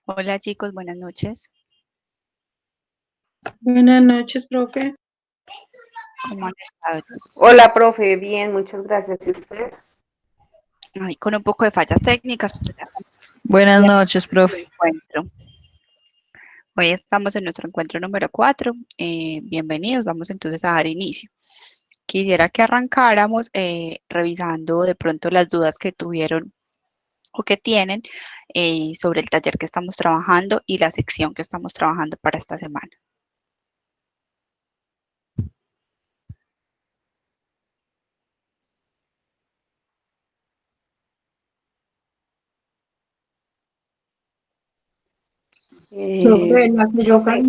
Hola chicos, buenas noches. Buenas noches, profe. ¿Cómo han estado? Hola, profe, bien, muchas gracias. ¿Y usted? Ay, con un poco de fallas técnicas, pero Buenas ya noches, estamos en profe. el encuentro. Hoy estamos en nuestro encuentro número 4. Bienvenidos, vamos entonces a dar inicio. Quisiera que arrancáramos revisando de pronto las dudas que tuvieron o que tienen sobre el taller que estamos trabajando y la sección que estamos trabajando para esta semana. Profe, la que yo Profe,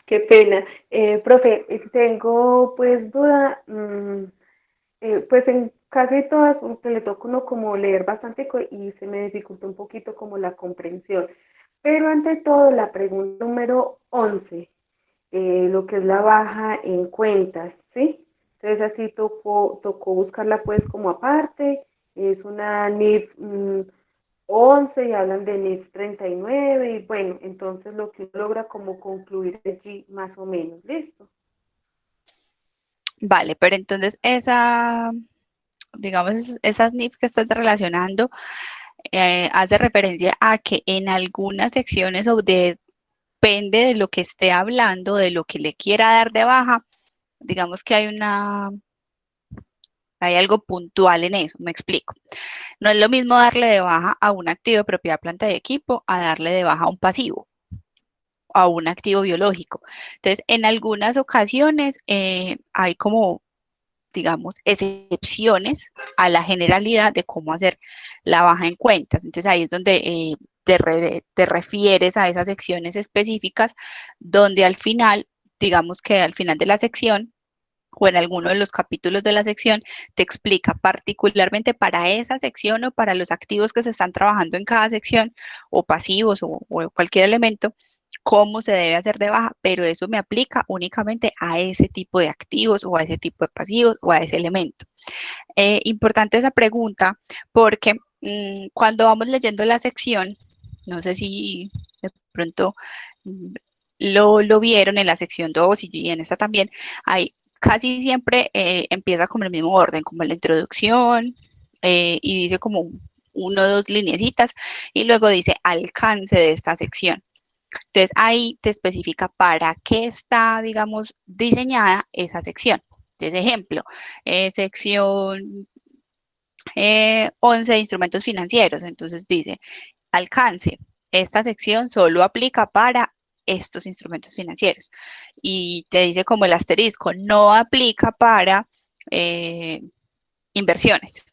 qué pena. Profe, tengo pues duda, pues en casi todas que le toca uno como leer bastante y se me dificulta un poquito como la comprensión. Pero ante todo, la pregunta número 11, lo que es la baja en cuentas, ¿sí? Entonces así tocó buscarla pues como aparte, es una NIF 11 y hablan de NIF 39 y bueno, entonces lo que uno logra como concluir allí más o menos, ¿listo? Vale, pero entonces digamos, esas NIF que estás relacionando, hace referencia a que en algunas secciones o depende de lo que esté hablando, de lo que le quiera dar de baja, digamos que hay algo puntual en eso, me explico. No es lo mismo darle de baja a un activo de propiedad, planta y equipo a darle de baja a un pasivo, a un activo biológico. Entonces, en algunas ocasiones hay como digamos, excepciones a la generalidad de cómo hacer la baja en cuentas. Entonces ahí es donde te refieres a esas secciones específicas donde al final, digamos que al final de la sección o en alguno de los capítulos de la sección te explica particularmente para esa sección o para los activos que se están trabajando en cada sección o pasivos o cualquier elemento, cómo se debe hacer de baja, pero eso me aplica únicamente a ese tipo de activos o a ese tipo de pasivos o a ese elemento. Importante esa pregunta porque cuando vamos leyendo la sección, no sé si de pronto mm, lo vieron en la sección 2 y en esta también, hay casi siempre empieza como el mismo orden, como la introducción y dice como uno o dos lineecitas y luego dice alcance de esta sección. Entonces ahí te especifica para qué está, digamos, diseñada esa sección. Entonces, ejemplo, sección 11 de instrumentos financieros. Entonces dice, alcance. Esta sección solo aplica para estos instrumentos financieros. Y te dice como el asterisco, no aplica para eh, inversiones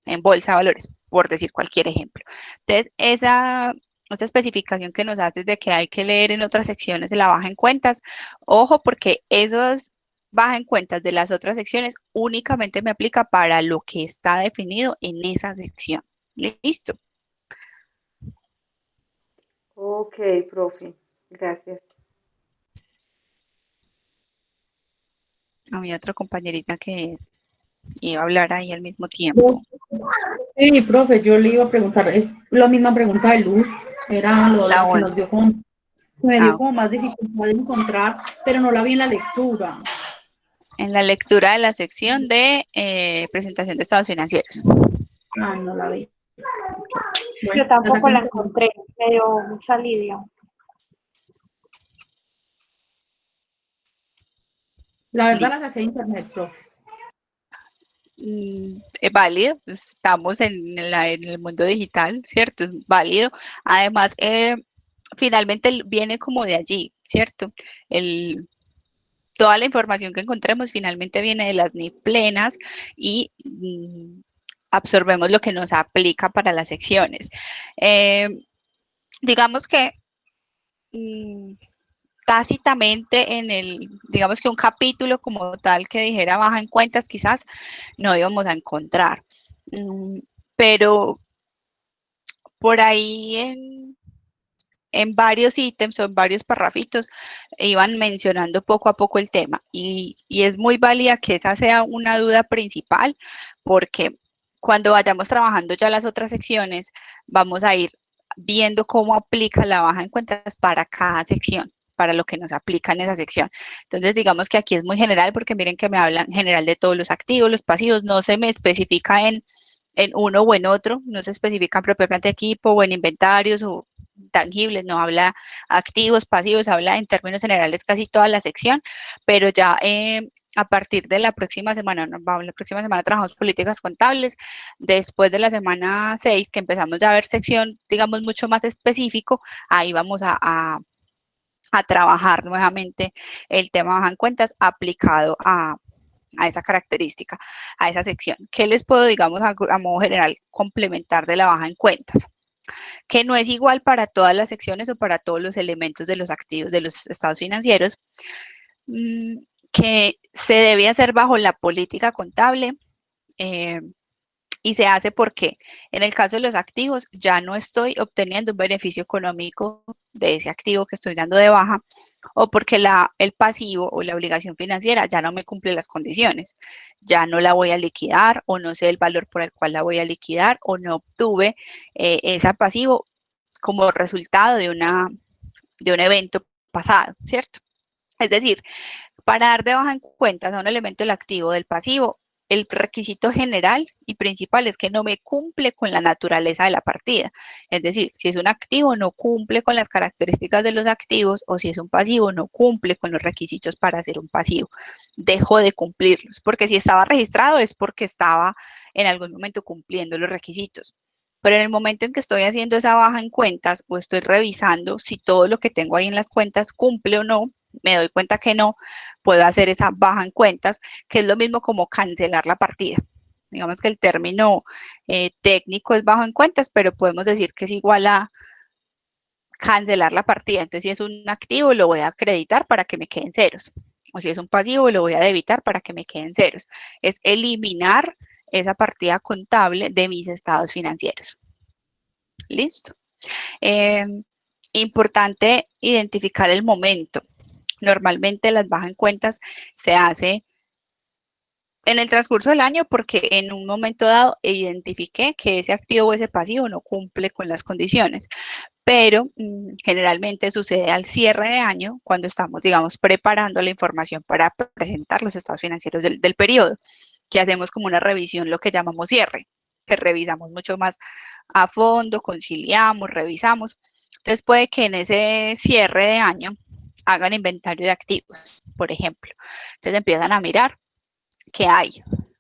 en bolsa de valores, por decir cualquier ejemplo. Entonces, esa especificación que nos haces de que hay que leer en otras secciones de la baja en cuentas, ojo, porque esos baja en cuentas de las otras secciones únicamente me aplica para lo que está definido en esa sección. Listo. Ok, profe, gracias. Había otra compañerita que iba a hablar ahí al mismo tiempo. sí, profe, yo le iba a preguntar, es la misma pregunta de Luz, era La lo que ONU. nos dio como, me dio Ah, como más dificultad de encontrar, pero no la vi en la lectura. en la lectura de la sección de presentación de estados financieros. Ah, no la vi. Yo Bueno, la tampoco saqué la en encontré, me dio mucha lidia. la verdad la saqué de internet, profe. Es válido, pues, estamos en el mundo digital, ¿cierto? Es válido. Además, finalmente viene como de allí, ¿cierto? Toda la información que encontremos finalmente viene de las NIF plenas y absorbemos lo que nos aplica para las secciones. Eh, digamos que mm, tácitamente digamos que un capítulo como tal que dijera baja en cuentas, quizás no íbamos a encontrar. Pero por ahí en varios ítems o en varios parrafitos iban mencionando poco a poco el tema y es muy válida que esa sea una duda principal porque cuando vayamos trabajando ya las otras secciones vamos a ir viendo cómo aplica la baja en cuentas para cada sección, para lo que nos aplica en esa sección. Entonces, digamos que aquí es muy general porque miren que me hablan en general de todos los activos, los pasivos, no se me especifica en uno o en otro, no se especifica en propia planta de equipo o en inventarios o tangibles, no habla activos, pasivos, habla en términos generales casi toda la sección, pero ya a partir de la próxima semana, la próxima semana trabajamos políticas contables, después de la semana 6 que empezamos ya a ver sección, digamos, mucho más específico, ahí vamos a trabajar nuevamente el tema baja en cuentas aplicado a esa característica, a esa sección. ¿Qué les puedo, digamos, a modo general complementar de la baja en cuentas? Que no es igual para todas las secciones o para todos los elementos de los activos, de los estados financieros, que se debe hacer bajo la política contable y se hace porque en el caso de los activos ya no estoy obteniendo un beneficio económico de ese activo que estoy dando de baja o porque el pasivo o la obligación financiera ya no me cumple las condiciones, ya no la voy a liquidar o no sé el valor por el cual la voy a liquidar o no obtuve ese pasivo como resultado de un evento pasado, ¿cierto? Es decir, para dar de baja en cuentas a un elemento del activo o del pasivo, el requisito general y principal es que no me cumple con la naturaleza de la partida. Es decir, si es un activo, no cumple con las características de los activos, o si es un pasivo, no cumple con los requisitos para ser un pasivo. Dejo de cumplirlos, porque si estaba registrado es porque estaba en algún momento cumpliendo los requisitos. Pero en el momento en que estoy haciendo esa baja en cuentas o estoy revisando si todo lo que tengo ahí en las cuentas cumple o no, me doy cuenta que no, puedo hacer esa baja en cuentas, que es lo mismo como cancelar la partida. Digamos que el término técnico es bajo en cuentas, pero podemos decir que es igual a cancelar la partida. Entonces, si es un activo, lo voy a acreditar para que me queden ceros. O si es un pasivo, lo voy a debitar para que me queden ceros. Es eliminar esa partida contable de mis estados financieros. Listo. Eh, Importante identificar el momento. Normalmente las bajas en cuentas se hace en el transcurso del año porque en un momento dado identifiqué que ese activo o ese pasivo no cumple con las condiciones, pero generalmente sucede al cierre de año cuando estamos, digamos, preparando la información para presentar los estados financieros del periodo, que hacemos como una revisión, lo que llamamos cierre, que revisamos mucho más a fondo, conciliamos, revisamos. Entonces puede que en ese cierre de año hagan inventario de activos, por ejemplo. Entonces empiezan a mirar qué hay.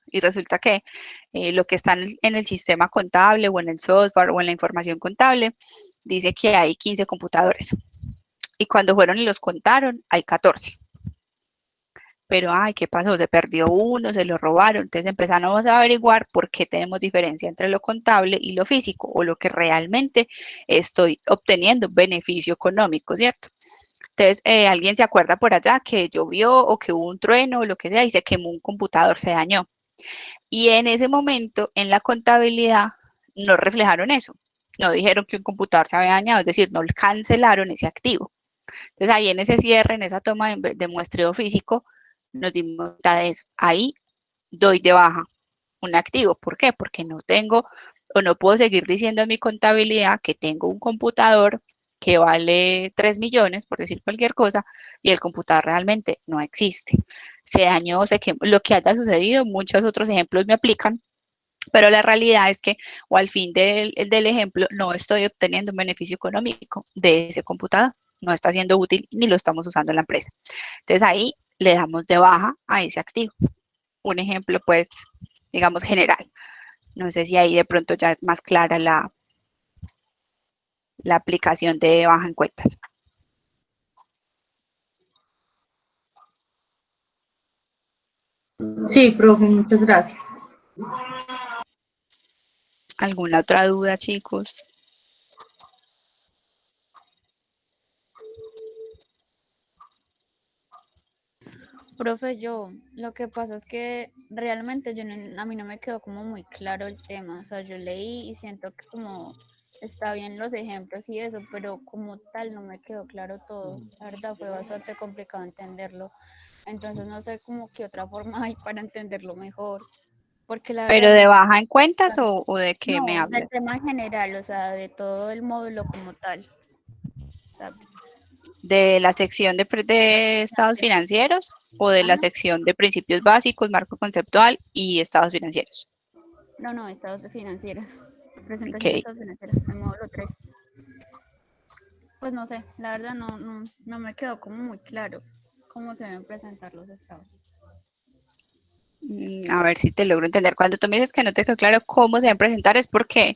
Y resulta que lo que está en el sistema contable o en el software o en la información contable dice que hay 15 computadores. Y cuando fueron y los contaron, hay 14. Pero, ay, ¿qué pasó? Se perdió uno, se lo robaron. Entonces empezamos a averiguar por qué tenemos diferencia entre lo contable y lo físico o lo que realmente estoy obteniendo beneficio económico, ¿cierto? Entonces, alguien se acuerda por allá que llovió o que hubo un trueno o lo que sea y se quemó un computador, se dañó. Y en ese momento, en la contabilidad, no reflejaron eso. No dijeron que un computador se había dañado, es decir, no cancelaron ese activo. Entonces, ahí en ese cierre, en esa toma de muestreo físico, nos dimos cuenta de eso. Ahí doy de baja un activo. ¿Por qué? Porque no tengo o no puedo seguir diciendo en mi contabilidad que tengo un computador que vale 3 millones, por decir cualquier cosa, y el computador realmente no existe. Se dañó, se quemó, lo que haya sucedido, muchos otros ejemplos me aplican, pero la realidad es que, o al fin del ejemplo, no estoy obteniendo un beneficio económico de ese computador, no está siendo útil ni lo estamos usando en la empresa. Entonces ahí le damos de baja a ese activo. Un ejemplo, pues, digamos, general. No sé si ahí de pronto ya es más clara la aplicación de baja en cuentas. Sí, profe, muchas gracias. ¿Alguna otra duda, chicos? Profe, lo que pasa es que realmente a mí no me quedó como muy claro el tema, o sea, yo leí y siento que como está bien los ejemplos y eso, pero como tal no me quedó claro todo, la verdad fue bastante complicado entenderlo, entonces no sé como qué otra forma hay para entenderlo mejor. porque la ¿Pero verdad de no, baja en cuentas o de qué me no, del hablas? tema en general, o sea, de todo el módulo como tal. O sea, ¿De la sección de estados financieros o de la ajá, sección de principios básicos, marco conceptual y estados financieros? no, estados financieros. Presentación de Ok. estados financieros, el módulo 3. Pues no sé, la verdad no me quedó como muy claro cómo se deben presentar los estados. A ver si te logro entender. Cuando tú me dices que no te quedó claro cómo se deben presentar es porque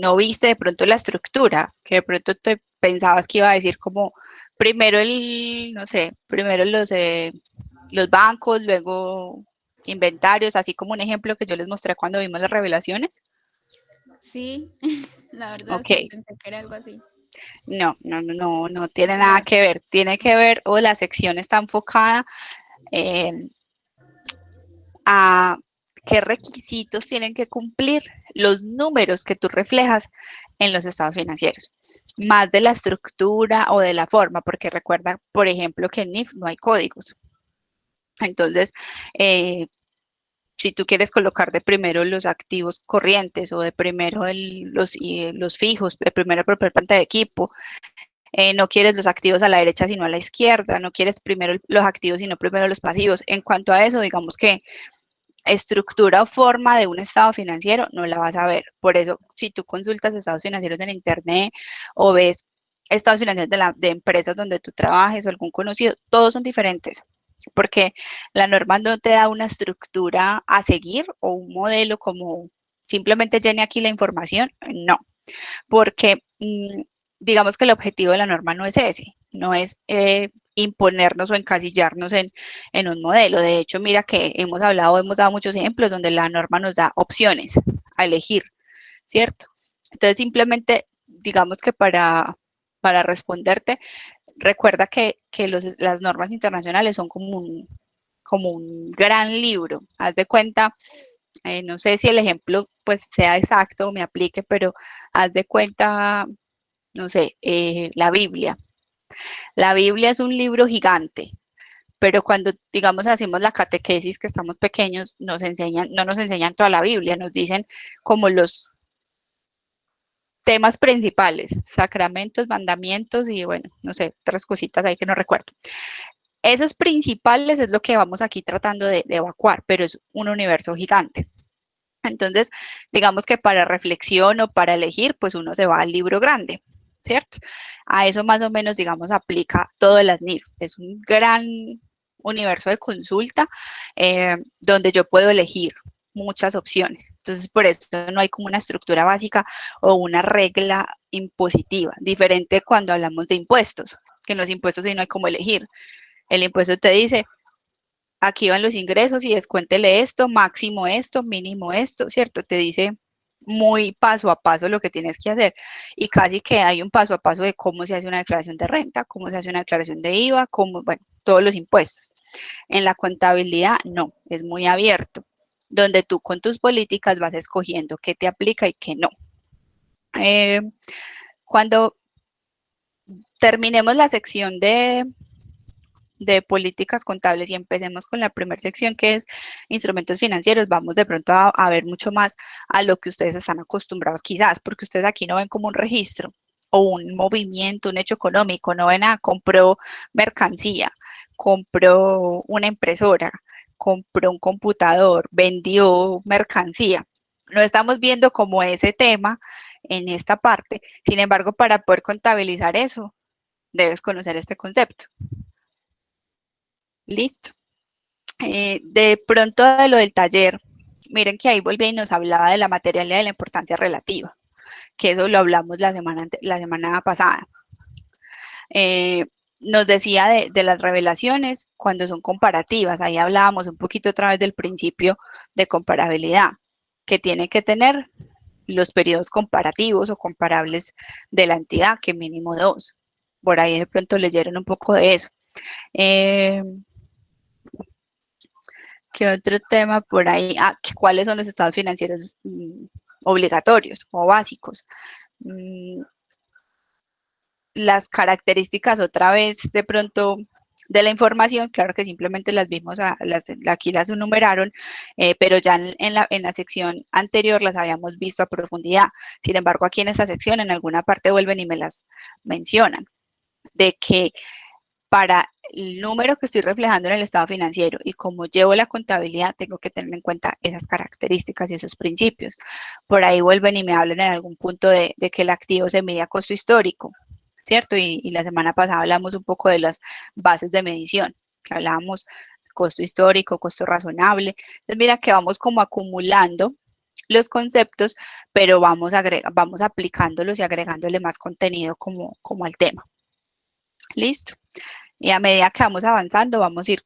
no viste de pronto la estructura, que de pronto te pensabas que iba a decir como primero no sé, primero los bancos, luego inventarios, así como un ejemplo que yo les mostré cuando vimos las revelaciones. Sí, la verdad Ok, sí, pensé que era algo así. no tiene nada Pero que ver. Tiene que ver, o la sección está enfocada a qué requisitos tienen que cumplir los números que tú reflejas en los estados financieros, más de la estructura o de la forma, porque recuerda, por ejemplo, que en NIF no hay códigos. Entonces, si tú quieres colocar de primero los activos corrientes o de primero los fijos, de primero propiedad planta de equipo, no quieres los activos a la derecha sino a la izquierda, no quieres primero los activos sino primero los pasivos. En cuanto a eso, digamos que estructura o forma de un estado financiero no la vas a ver. Por eso, si tú consultas estados financieros en internet o ves estados financieros de empresas donde tú trabajes o algún conocido, todos son diferentes, porque la norma no te da una estructura a seguir o un modelo como simplemente llene aquí la información, no, porque digamos que el objetivo de la norma no es ese, no es imponernos o encasillarnos en un modelo. De hecho, mira que hemos dado muchos ejemplos donde la norma nos da opciones a elegir, ¿cierto? Entonces, simplemente, digamos que para responderte, recuerda que las normas internacionales son como un gran libro. Haz de cuenta, no sé si el ejemplo pues sea exacto o me aplique, pero haz de cuenta, no sé, la Biblia. La Biblia es un libro gigante, pero cuando, digamos, hacemos la catequesis, que estamos pequeños, no nos enseñan toda la Biblia, nos dicen como los temas principales, sacramentos, mandamientos y bueno, no sé, otras cositas ahí que no recuerdo. Esos principales es lo que vamos aquí tratando de evacuar, pero es un universo gigante. Entonces, digamos que para reflexión o para elegir, pues uno se va al libro grande, ¿cierto? A eso más o menos, digamos, aplica todo las NIF. Es un gran universo de consulta donde yo puedo elegir muchas opciones. Entonces, por eso no hay como una estructura básica o una regla impositiva, diferente cuando hablamos de impuestos, que en los impuestos sí no hay como elegir. El impuesto te dice, aquí van los ingresos y descuéntele esto, mínimo esto, ¿cierto? Te dice muy paso a paso lo que tienes que hacer y casi que hay un paso a paso de cómo se hace una declaración de renta, cómo se hace una declaración de IVA, cómo, bueno, todos los impuestos. En la contabilidad no, es muy abierto, donde tú con tus políticas vas escogiendo qué te aplica y qué no. Cuando terminemos la sección de políticas contables y empecemos con la primera sección que es instrumentos financieros, vamos de pronto a ver mucho más a lo que ustedes están acostumbrados quizás, porque ustedes aquí no ven como un registro o un movimiento, un hecho económico, no ven a compró mercancía, compró una impresora, compró un computador, vendió mercancía. No estamos viendo como ese tema en esta parte, sin embargo, para poder contabilizar eso, debes conocer este concepto. Listo. De pronto de lo del taller, miren que ahí volví y nos hablaba de la materialidad y la importancia relativa, que eso lo hablamos la semana pasada. Nos decía de las revelaciones cuando son comparativas, ahí hablábamos un poquito otra vez del principio de comparabilidad, que tiene que tener los periodos comparativos o comparables de la entidad, que mínimo 2. Por ahí de pronto leyeron un poco de eso. ¿Qué otro tema por ahí? ¿Cuáles son los estados financieros obligatorios o básicos? Las características otra vez de pronto De la información, claro que simplemente las vimos, aquí las enumeraron, pero ya en la sección anterior las habíamos visto a profundidad. Sin embargo, aquí en esta sección, en alguna parte vuelven y me las mencionan, de que para el número que estoy reflejando en el estado financiero y como llevo la contabilidad, tengo que tener en cuenta esas características y esos principios. Por ahí vuelven y me hablan en algún punto de que el activo se mide a costo histórico, ¿cierto? Y la semana pasada hablamos un poco de las bases de medición, que hablábamos costo histórico, costo razonable. Entonces, mira que vamos como acumulando los conceptos, pero vamos aplicándolos y agregándole más contenido como al tema. Listo. Y a medida que vamos avanzando, vamos a ir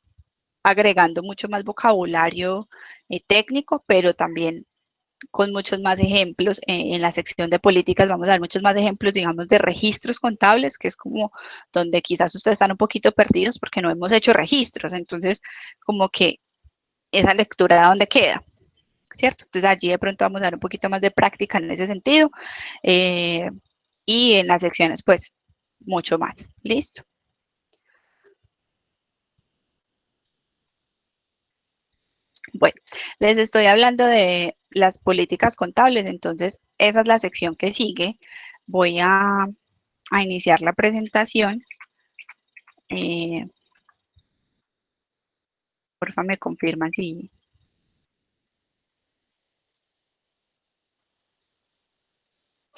agregando mucho más vocabulario técnico, pero también con muchos más ejemplos. En la sección de políticas vamos a ver muchos más ejemplos, digamos, de registros contables, que es como donde quizás ustedes están un poquito perdidos porque no hemos hecho registros. Entonces, como que esa lectura de dónde queda, ¿cierto? Entonces, allí de pronto vamos a dar un poquito más de práctica en ese sentido. Y en las secciones, pues, mucho más. ¿Listo? Bueno, les estoy hablando de las políticas contables, entonces esa es la sección que sigue. Voy a iniciar la presentación. Porfa, me confirman si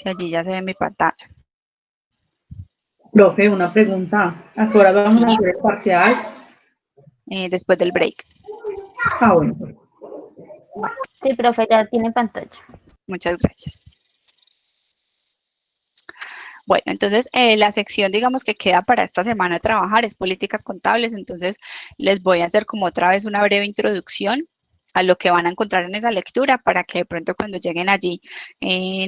allí ya se ve mi pantalla. Profe, una pregunta. ¿A qué hora vamos Sí, a hacer el parcial? después del break. Ah, bueno. Sí, profe, ya tiene pantalla. Muchas gracias. Bueno, entonces la sección, digamos, que queda para esta semana a trabajar es políticas contables, entonces les voy a hacer como otra vez una breve introducción a lo que van a encontrar en esa lectura para que de pronto cuando lleguen allí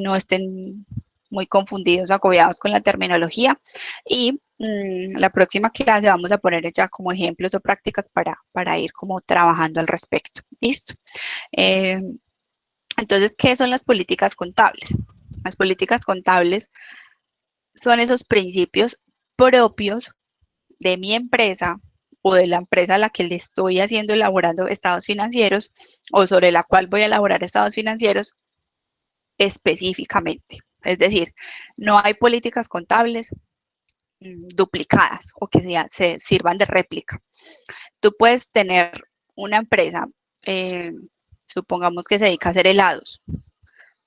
no estén muy confundidos o agobiados con la terminología. Y la próxima clase vamos a poner ya como ejemplos o prácticas para ir como trabajando al respecto. ¿Listo? Entonces, ¿qué son las políticas contables? Las políticas contables son esos principios propios de mi empresa o de la empresa a la que le estoy elaborando estados financieros o sobre la cual voy a elaborar estados financieros específicamente. Es decir, no hay políticas contables duplicadas o que se sirvan de réplica. Tú puedes tener una empresa, supongamos que se dedica a hacer helados,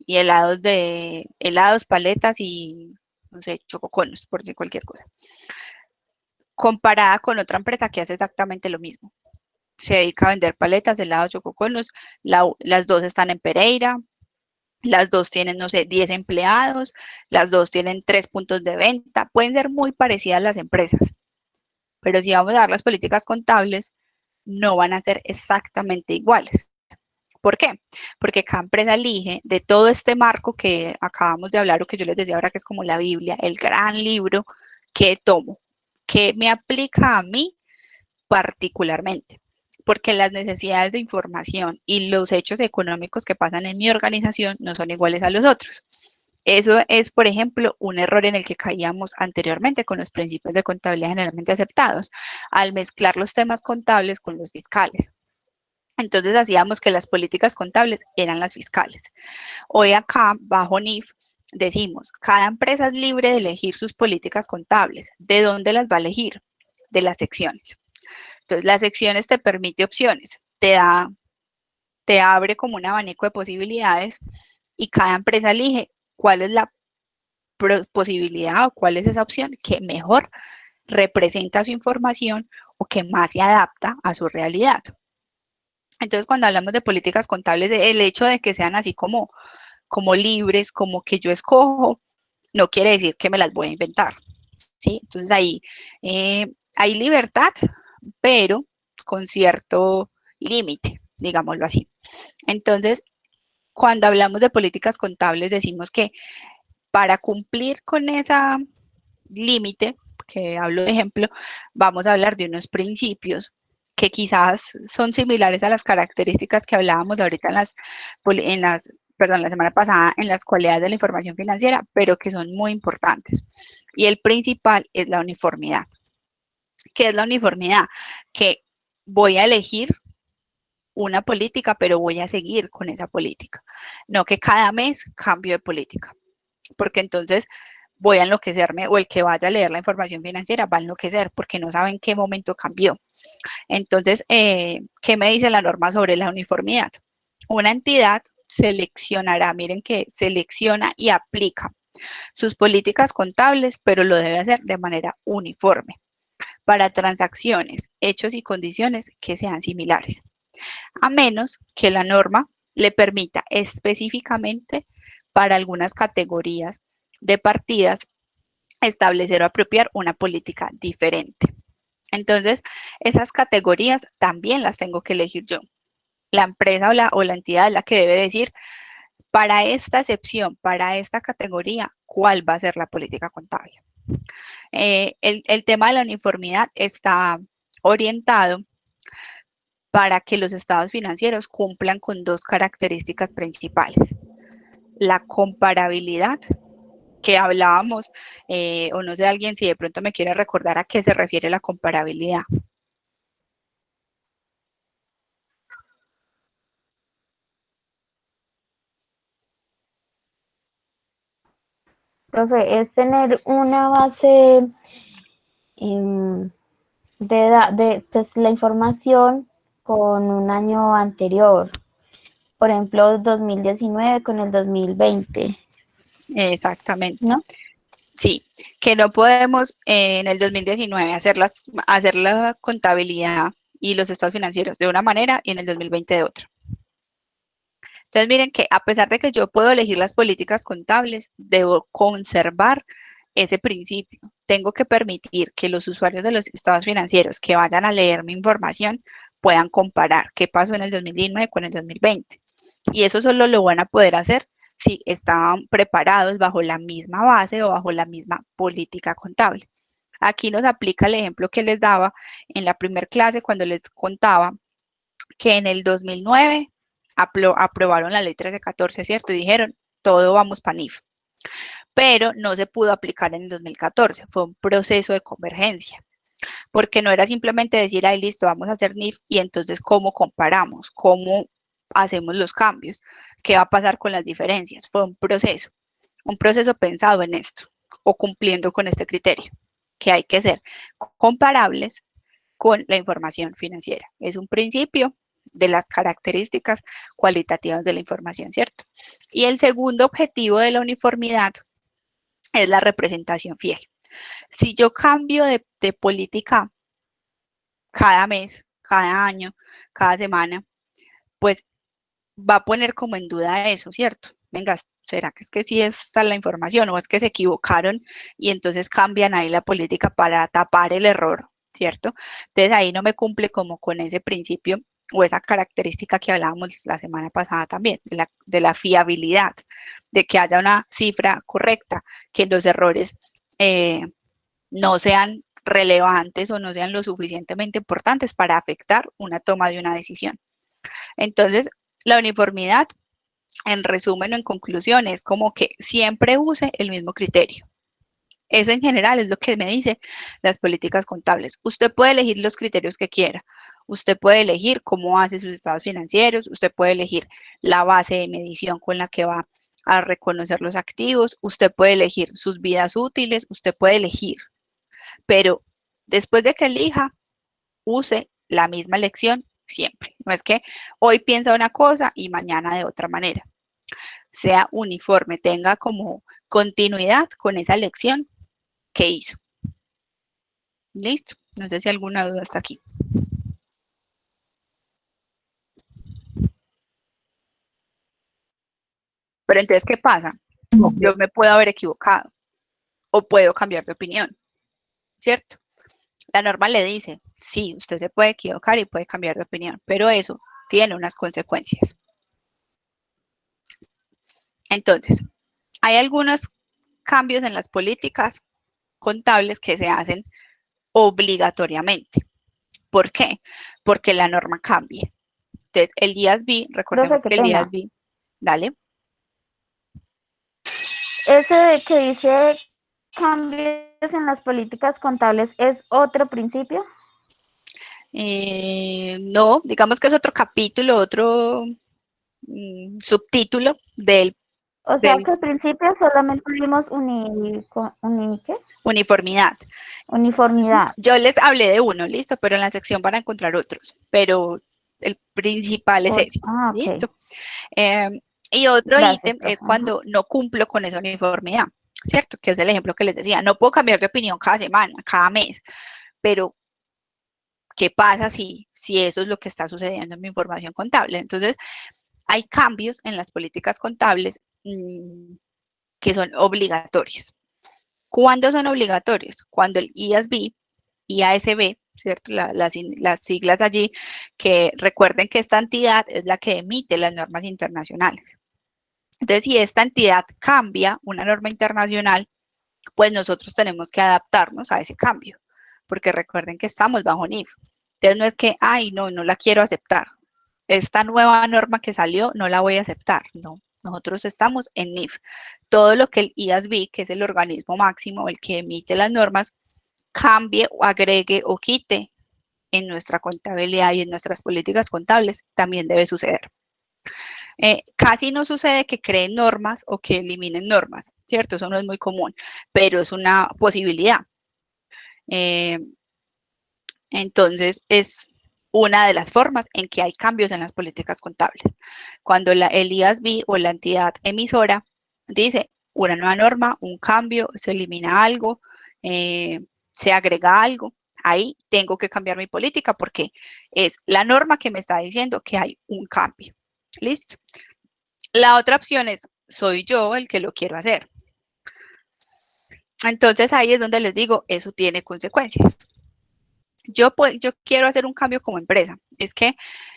y helados, paletas y, no sé, chococonos, por decir cualquier cosa, comparada con otra empresa que hace exactamente lo mismo. Se dedica a vender paletas, helados, chococonos, las dos están en Pereira, las dos tienen, no sé, 10 empleados, las dos tienen 3 puntos de venta, pueden ser muy parecidas las empresas, pero si vamos a dar las políticas contables, no van a ser exactamente iguales. ¿Por qué? Porque cada empresa elige de todo este marco que acabamos de hablar o que yo les decía ahora que es como la Biblia, el gran libro que tomo, que me aplica a mí particularmente, porque las necesidades de información y los hechos económicos que pasan en mi organización no son iguales a los otros. Eso es, por ejemplo, un error en el que caíamos anteriormente con los principios de contabilidad generalmente aceptados, al mezclar los temas contables con los fiscales. Entonces hacíamos que las políticas contables eran las fiscales. Hoy acá, bajo NIF, decimos, cada empresa es libre de elegir sus políticas contables. ¿De dónde las va a elegir? De las secciones. Entonces, las secciones te permite opciones, te abre como un abanico de posibilidades y cada empresa elige cuál es la posibilidad o cuál es esa opción que mejor representa su información o que más se adapta a su realidad. Entonces, cuando hablamos de políticas contables, el hecho de que sean así como libres, como que yo escojo, no quiere decir que me las voy a inventar, ¿sí? Entonces, ahí hay libertad, pero con cierto límite, digámoslo así. Entonces, cuando hablamos de políticas contables, decimos que para cumplir con esa límite, que hablo de ejemplo, vamos a hablar de unos principios que quizás son similares a las características que hablábamos ahorita la semana pasada en las cualidades de la información financiera, pero que son muy importantes. Y el principal es la uniformidad. ¿Qué es la uniformidad? Que voy a elegir una política, pero voy a seguir con esa política. No que cada mes cambio de política, porque entonces voy a enloquecerme o el que vaya a leer la información financiera va a enloquecer porque no sabe en qué momento cambió. Entonces, ¿qué me dice la norma sobre la uniformidad? Una entidad seleccionará, miren que selecciona y aplica sus políticas contables, pero lo debe hacer de manera uniforme para transacciones, hechos y condiciones que sean similares, a menos que la norma le permita específicamente para algunas categorías de partidas establecer o apropiar una política diferente. Entonces, esas categorías también las tengo que elegir yo. La empresa o la entidad es la que debe decir, para esta excepción, para esta categoría, cuál va a ser la política contable. El tema de la uniformidad está orientado para que los estados financieros cumplan con dos características principales. La comparabilidad, que hablábamos, o no sé alguien si de pronto me quiere recordar a qué se refiere la comparabilidad. Profe, es tener una base pues, la información con un año anterior. Por ejemplo, 2019 con el 2020. Exactamente. ¿No? Sí, que no podemos en el 2019 hacer la contabilidad y los estados financieros de una manera y en el 2020 de otra. Entonces, miren que a pesar de que yo puedo elegir las políticas contables, debo conservar ese principio. Tengo que permitir que los usuarios de los estados financieros que vayan a leer mi información puedan comparar qué pasó en el 2019 con el 2020. Y eso solo lo van a poder hacer si estaban preparados bajo la misma base o bajo la misma política contable. Aquí nos aplica el ejemplo que les daba en la primera clase cuando les contaba que en el 2009 aprobaron la ley 1314, ¿cierto? Y dijeron, todo vamos para NIF. Pero no se pudo aplicar en el 2014, fue un proceso de convergencia, porque no era simplemente decir, ay, listo, vamos a hacer NIF y entonces, ¿cómo comparamos? ¿Cómo hacemos los cambios? ¿Qué va a pasar con las diferencias? Fue un proceso pensado en esto o cumpliendo con este criterio, que hay que ser comparables con la información financiera. Es un principio de las características cualitativas de la información, ¿cierto? Y el segundo objetivo de la uniformidad es la representación fiel. Si yo cambio de política cada mes, cada año, cada semana, pues va a poner como en duda eso, ¿cierto? Venga, ¿será que es que sí está la información o es que se equivocaron y entonces cambian ahí la política para tapar el error, ¿cierto? Entonces ahí no me cumple como con ese principio o esa característica que hablábamos la semana pasada también, de la fiabilidad, de que haya una cifra correcta, que los errores no sean relevantes o no sean lo suficientemente importantes para afectar una toma de una decisión. Entonces, la uniformidad, en resumen o en conclusión, es como que siempre use el mismo criterio. Eso en general es lo que me dice las políticas contables. Usted puede elegir los criterios que quiera. Usted puede elegir cómo hace sus estados financieros. Usted puede elegir la base de medición con la que va a reconocer los activos. Usted puede elegir sus vidas útiles. Usted puede elegir. Pero después de que elija, use la misma elección siempre. No es que hoy piensa una cosa y mañana de otra manera. Sea uniforme, tenga como continuidad con esa elección que hizo. Listo. No sé si alguna duda está aquí. Pero entonces, ¿qué pasa? Yo me puedo haber equivocado o puedo cambiar de opinión, ¿cierto? La norma le dice, sí, usted se puede equivocar y puede cambiar de opinión, pero eso tiene unas consecuencias. Entonces, hay algunos cambios en las políticas contables que se hacen obligatoriamente. ¿Por qué? Porque la norma cambia. Entonces, el IASB, Profe, recordemos qué que el pena. IASB, dale. Ese que dice cambios en las políticas contables es otro principio? No, digamos que es otro capítulo, otro subtítulo O sea del que al principio solamente vimos uniformidad. uniformidad. Yo les hablé de uno, listo, pero en la sección van a encontrar otros, pero el principal es ese, Ok. listo. Y otro Gracias, ítem es profe. cuando no cumplo con esa uniformidad, ¿cierto? Que es el ejemplo que les decía. No puedo cambiar de opinión cada semana, cada mes, pero ¿qué pasa si eso es lo que está sucediendo en mi información contable? Entonces, hay cambios en las políticas contables que son obligatorios. ¿Cuándo son obligatorios? Cuando el IASB, IASB, ¿cierto? Las siglas allí, que recuerden que esta entidad es la que emite las normas internacionales. Entonces, si esta entidad cambia una norma internacional, pues nosotros tenemos que adaptarnos a ese cambio, porque recuerden que estamos bajo NIF. Entonces, no es que, ay, no la quiero aceptar. Esta nueva norma que salió, no la voy a aceptar. No, nosotros estamos en NIF. Todo lo que el IASB, que es el organismo máximo, el que emite las normas, cambie o agregue o quite en nuestra contabilidad y en nuestras políticas contables, también debe suceder. Casi no sucede que creen normas o que eliminen normas, ¿cierto? Eso no es muy común, pero es una posibilidad. Entonces, es una de las formas en que hay cambios en las políticas contables. Cuando el IASB o la entidad emisora dice una nueva norma, un cambio, se elimina algo, se agrega algo, ahí tengo que cambiar mi política porque es la norma que me está diciendo que hay un cambio. ¿Listo? La otra opción es, soy yo el que lo quiero hacer. Entonces ahí es donde les digo, eso tiene consecuencias. Yo quiero hacer un cambio como empresa. Es que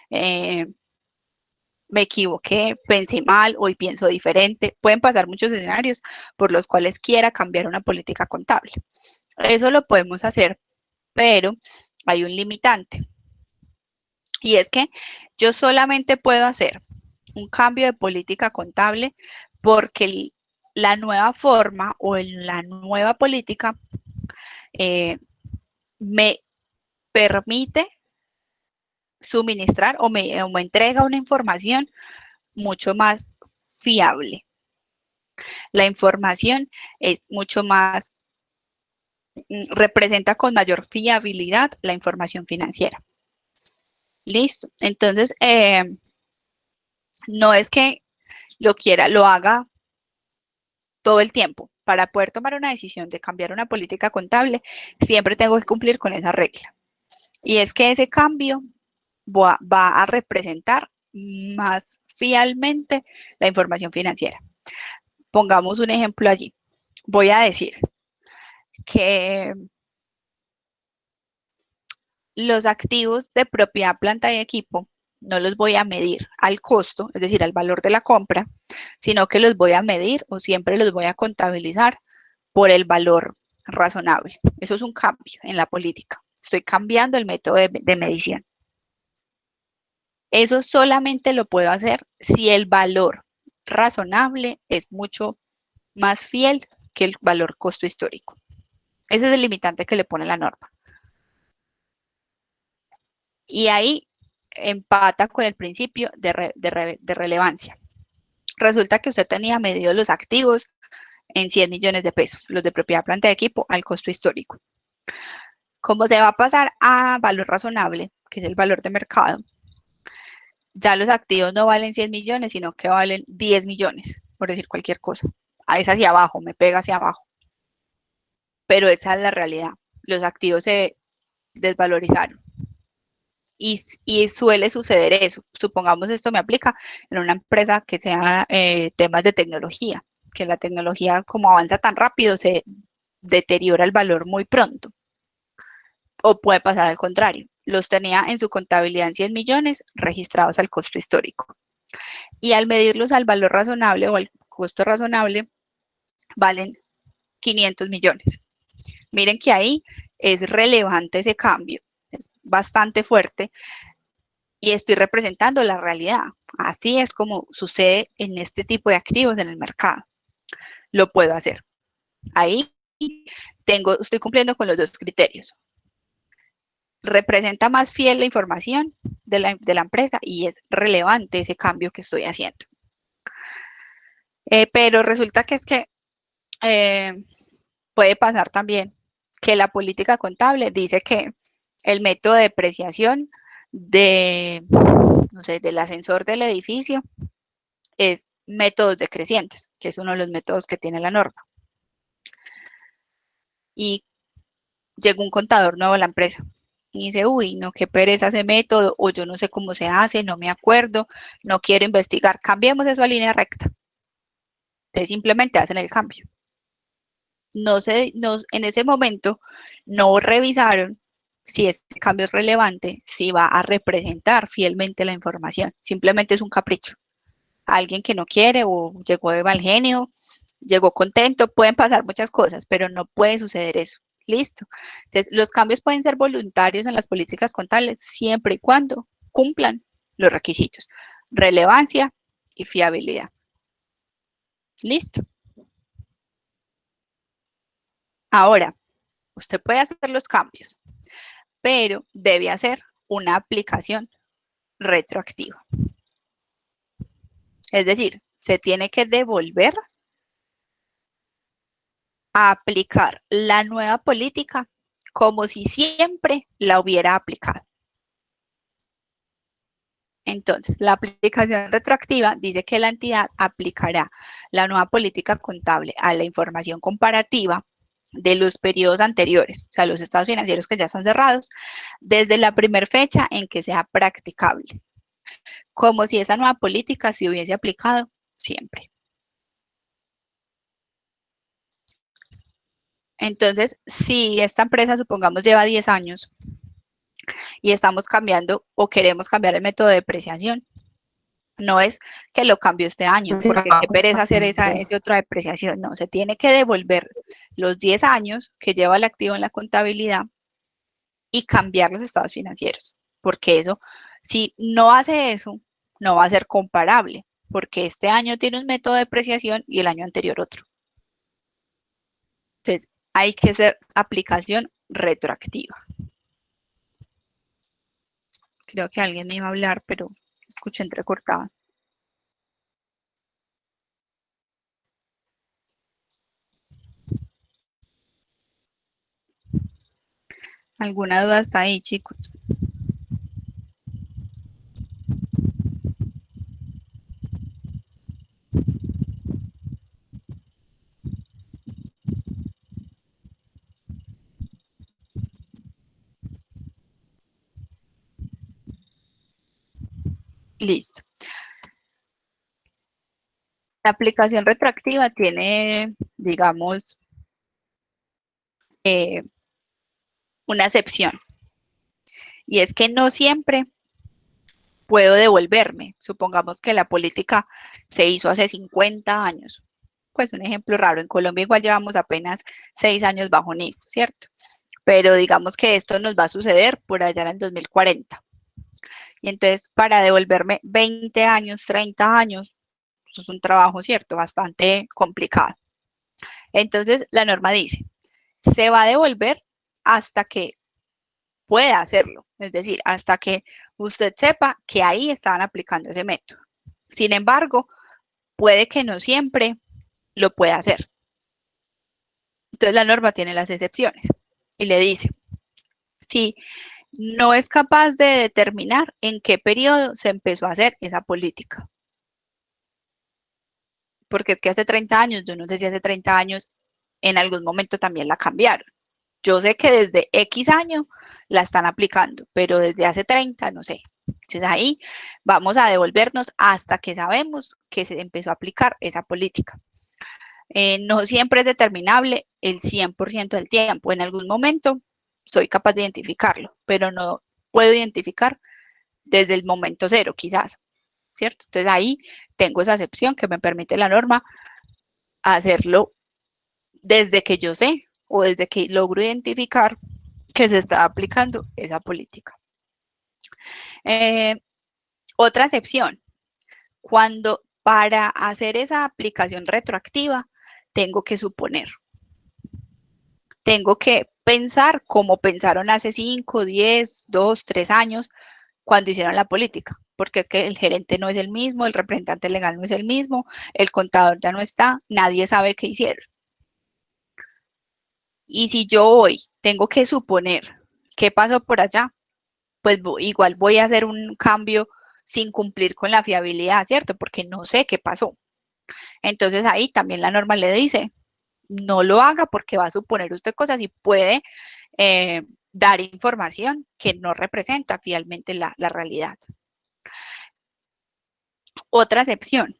me equivoqué, pensé mal, hoy pienso diferente. Pueden pasar muchos escenarios por los cuales quiera cambiar una política contable. Eso lo podemos hacer, pero hay un limitante. Y es que yo solamente puedo hacer un cambio de política contable porque la nueva forma o la nueva política me permite suministrar o me entrega una información mucho más fiable. La información es mucho más, representa con mayor fiabilidad la información financiera. Listo. Entonces, no es que lo haga todo el tiempo. Para poder tomar una decisión de cambiar una política contable, siempre tengo que cumplir con esa regla. Y es que ese cambio va a representar más fielmente la información financiera. Pongamos un ejemplo allí. Voy a decir que los activos de propiedad, planta y equipo no los voy a medir al costo, es decir, al valor de la compra, sino que los voy a medir o siempre los voy a contabilizar por el valor razonable. Eso es un cambio en la política. Estoy cambiando el método de medición. Eso solamente lo puedo hacer si el valor razonable es mucho más fiel que el valor costo histórico. Ese es el limitante que le pone la norma. Y ahí empata con el principio de relevancia. Resulta que usted tenía medido los activos en 100 millones de pesos, los de propiedad, planta de equipo, al costo histórico. Como se va a pasar a valor razonable, que es el valor de mercado, ya los activos no valen 100 millones, sino que valen 10 millones, por decir cualquier cosa. Es hacia abajo, me pega hacia abajo. Pero esa es la realidad. Los activos se desvalorizaron. Y suele suceder eso. Supongamos esto me aplica en una empresa que sea temas de tecnología, que la tecnología como avanza tan rápido se deteriora el valor muy pronto. O puede pasar al contrario. Los tenía en su contabilidad en 100 millones registrados al costo histórico. Y al medirlos al valor razonable o al costo razonable, valen 500 millones. Miren que ahí es relevante ese cambio, es bastante fuerte y estoy representando la realidad. Así es como sucede en este tipo de activos en el mercado. Lo puedo hacer. Ahí estoy cumpliendo con los dos criterios. Representa más fiel la información de la empresa y es relevante ese cambio que estoy haciendo. Pero resulta que es que puede pasar también que la política contable dice que el método de depreciación no sé, del ascensor del edificio es métodos decrecientes, que es uno de los métodos que tiene la norma. Y llegó un contador nuevo a la empresa y dice, uy, no, qué pereza ese método, o yo no sé cómo se hace, no me acuerdo, no quiero investigar, cambiemos eso a línea recta. Entonces simplemente hacen el cambio. En ese momento no revisaron si este cambio es relevante, si va a representar fielmente la información. Simplemente es un capricho. Alguien que no quiere o llegó de mal genio, llegó contento, pueden pasar muchas cosas, pero no puede suceder eso. Listo. Entonces, los cambios pueden ser voluntarios en las políticas contables siempre y cuando cumplan los requisitos. Relevancia y fiabilidad. Listo. Ahora, usted puede hacer los cambios, pero debe hacer una aplicación retroactiva. Es decir, se tiene que devolver a aplicar la nueva política como si siempre la hubiera aplicado. Entonces, la aplicación retroactiva dice que la entidad aplicará la nueva política contable a la información comparativa de los periodos anteriores, o sea, los estados financieros que ya están cerrados, desde la primera fecha en que sea practicable, como si esa nueva política se hubiese aplicado siempre. Entonces, si esta empresa, supongamos, lleva 10 años y estamos cambiando o queremos cambiar el método de depreciación, no es que lo cambió este año, porque qué pereza hacer esa otra depreciación. No, se tiene que devolver los 10 años que lleva el activo en la contabilidad y cambiar los estados financieros, porque eso, si no hace eso, no va a ser comparable, porque este año tiene un método de depreciación y el año anterior otro. Entonces, hay que hacer aplicación retroactiva. Creo que alguien me iba a hablar, pero escuché entrecortado. ¿Alguna duda hasta ahí, chicos? Listo. La aplicación retroactiva tiene, digamos, una excepción. Y es que no siempre puedo devolverme. Supongamos que la política se hizo hace 50 años. Pues un ejemplo raro, en Colombia igual llevamos apenas 6 años bajo NIF, ¿cierto? Pero digamos que esto nos va a suceder por allá en el 2040. Y entonces, para devolverme 20 años, 30 años, eso es un trabajo, ¿cierto? Bastante complicado. Entonces, la norma dice, se va a devolver hasta que pueda hacerlo, es decir, hasta que usted sepa que ahí estaban aplicando ese método. Sin embargo, puede que no siempre lo pueda hacer. Entonces, la norma tiene las excepciones y le dice, si no es capaz de determinar en qué periodo se empezó a hacer esa política. Porque es que hace 30 años, yo no sé si hace 30 años en algún momento también la cambiaron. Yo sé que desde X año la están aplicando, pero desde hace 30 no sé. Entonces ahí vamos a devolvernos hasta que sabemos que se empezó a aplicar esa política. No siempre es determinable el 100% del tiempo. En algún momento soy capaz de identificarlo, pero no puedo identificar desde el momento cero, quizás, ¿cierto? Entonces ahí tengo esa excepción que me permite la norma hacerlo desde que yo sé o desde que logro identificar que se está aplicando esa política. Otra excepción, cuando para hacer esa aplicación retroactiva tengo que suponer. tengo que pensar como pensaron hace 5, 10, 2, 3 años cuando hicieron la política, porque es que el gerente no es el mismo, el representante legal no es el mismo, el contador ya no está, nadie sabe qué hicieron. Y si yo hoy tengo que suponer qué pasó por allá, pues igual voy a hacer un cambio sin cumplir con la fiabilidad, ¿cierto? Porque no sé qué pasó. Entonces ahí también la norma le dice, no lo haga porque va a suponer usted cosas y puede dar información que no representa fielmente la realidad. Otra excepción,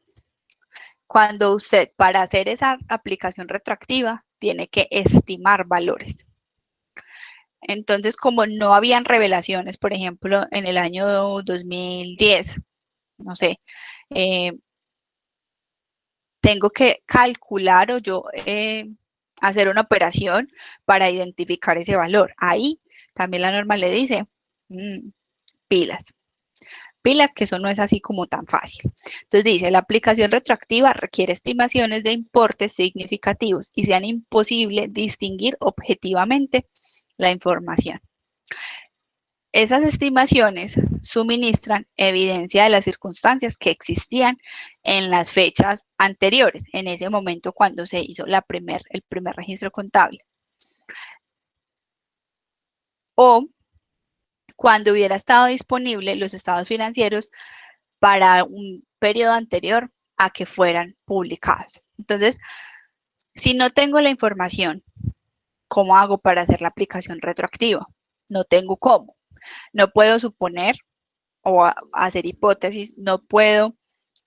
cuando usted para hacer esa aplicación retroactiva tiene que estimar valores. Entonces, como no habían revelaciones, por ejemplo, en el año 2010, no sé, tengo que calcular o yo hacer una operación para identificar ese valor. Ahí también la norma le dice, pilas. Pilas, que eso no es así como tan fácil. Entonces dice, la aplicación retroactiva requiere estimaciones de importes significativos y sean imposible distinguir objetivamente la información. Esas estimaciones suministran evidencia de las circunstancias que existían en las fechas anteriores, en ese momento cuando se hizo el primer registro contable. O cuando hubiera estado disponible los estados financieros para un periodo anterior a que fueran publicados. Entonces, si no tengo la información, ¿cómo hago para hacer la aplicación retroactiva? No tengo cómo. No puedo suponer o hacer hipótesis, no puedo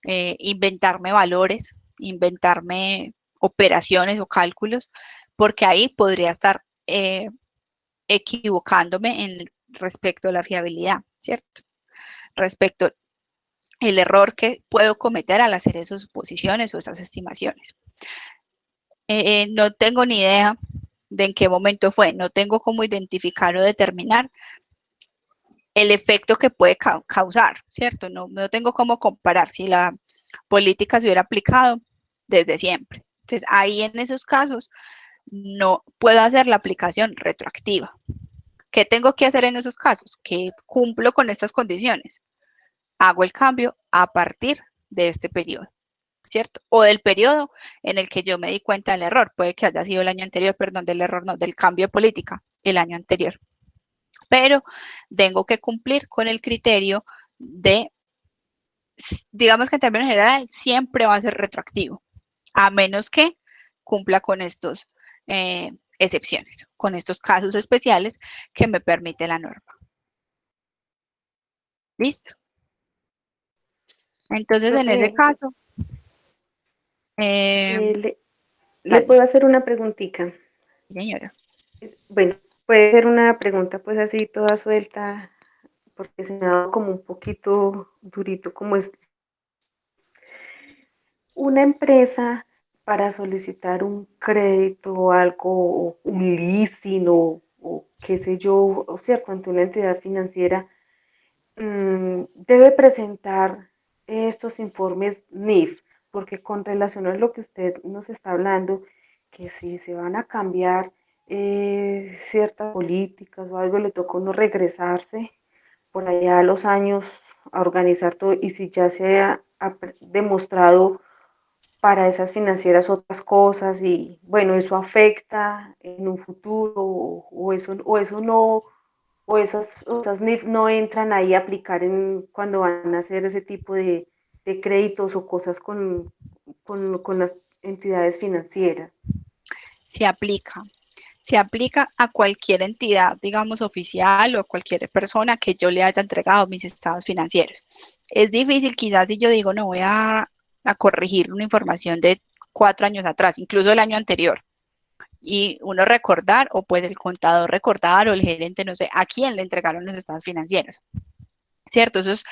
inventarme valores, inventarme operaciones o cálculos, porque ahí podría estar equivocándome en respecto a la fiabilidad, ¿cierto? Respecto el error que puedo cometer al hacer esas suposiciones o esas estimaciones. No tengo ni idea de en qué momento fue, no tengo cómo identificar o determinar el efecto que puede causar, ¿cierto? No tengo cómo comparar si la política se hubiera aplicado desde siempre. Entonces, ahí en esos casos no puedo hacer la aplicación retroactiva. ¿Qué tengo que hacer en esos casos? Que cumplo con estas condiciones. Hago el cambio a partir de este periodo, ¿cierto? O del periodo en el que yo me di cuenta del error. Puede que haya sido el año anterior, perdón, del error, no, del cambio de política, el año anterior. Pero tengo que cumplir con el criterio de, digamos que en términos general, siempre va a ser retroactivo, a menos que cumpla con estos excepciones, con estos casos especiales que me permite la norma. ¿Listo? Entonces, en ese caso, ¿le puedo hacer una preguntita? Señora. Bueno, puede ser una pregunta pues así toda suelta, porque se me ha dado como un poquito durito, como es una empresa para solicitar un crédito o algo, un leasing o qué sé yo, o cierto, ante una entidad financiera, debe presentar estos informes NIF, porque con relación a lo que usted nos está hablando, que si se van a cambiar ciertas políticas o algo, le toca uno regresarse por allá a los años a organizar todo, y si ya se ha demostrado para esas financieras otras cosas, y bueno, eso afecta en un futuro o eso no, o esas NIF no entran ahí a aplicar cuando van a hacer ese tipo de créditos o cosas con las entidades financieras. Se aplica a cualquier entidad, digamos, oficial o cualquier persona que yo le haya entregado mis estados financieros. Es difícil quizás si yo digo, no voy a corregir una información de 4 años atrás, incluso el año anterior, y uno recordar, o pues el contador recordar, o el gerente, no sé, a quién le entregaron los estados financieros, ¿cierto? Eso es